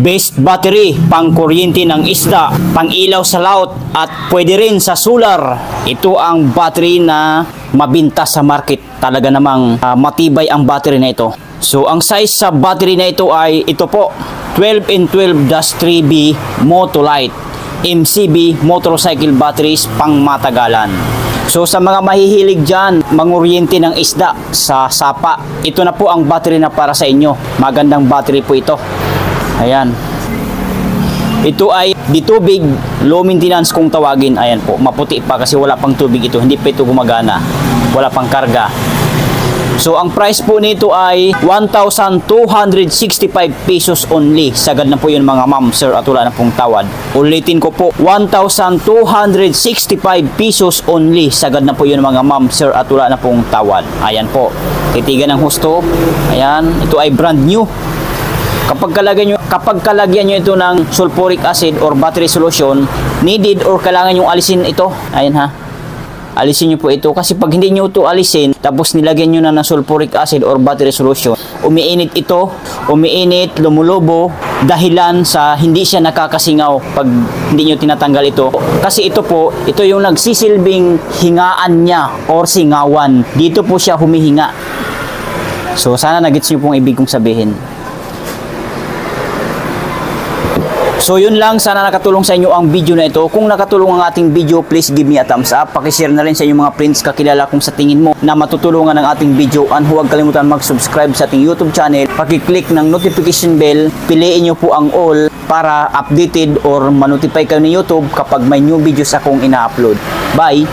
Best battery, pang kuryente ng isda, pang ilaw sa laut, at pwede rin sa solar. Ito ang battery na mabinta sa market. Talaga namang matibay ang battery na ito. So ang size sa battery na ito ay ito po, 12N12-3B Motolite MCB motorcycle batteries pang matagalan. So sa mga mahihilig dyan, manguryente ng isda sa sapa, ito na po ang battery na para sa inyo. Magandang battery po ito. Ayan. Ito ay di tubig, low maintenance kung tawagin. Ayan po, maputi pa kasi wala pang tubig ito. Hindi pa ito gumagana. Wala pang karga. So ang price po nito ay 1,265 pesos only. Sagad na po yun mga ma'am, sir, at wala na pong tawad. Ulitin ko po, 1,265 pesos only. Sagad na po yun mga ma'am, sir, at wala na pong tawad. Ayan po, titigan ng husto. Ayan, ito ay brand new. Kapag kalagyan nyo ito ng sulfuric acid or battery solution, needed or kailangan nyo alisin ito. Ayan ha. Alisin nyo po ito. Kasi pag hindi nyo ito alisin, tapos nilagyan nyo na ng sulfuric acid or battery solution, umiinit ito, umiinit, lumulubo, dahilan sa hindi siya nakakasingaw pag hindi nyo tinatanggal ito. Kasi ito po, ito yung nagsisilbing hingaan niya or singawan. Dito po siya humihinga. So sana nagets nyo pong ibig kong sabihin. So yun lang, sana nakatulong sa inyo ang video na ito. Kung nakatulong ang ating video, please give me a thumbs up. Pakishare na rin sa inyong mga friends, kakilala kung sa tingin mo na matutulungan ng ating video. And huwag kalimutan mag-subscribe sa ating YouTube channel. Pakiclick ng notification bell, piliin nyo po ang all para updated or manotify kayo ni YouTube kapag may new videos akong ina-upload. Bye!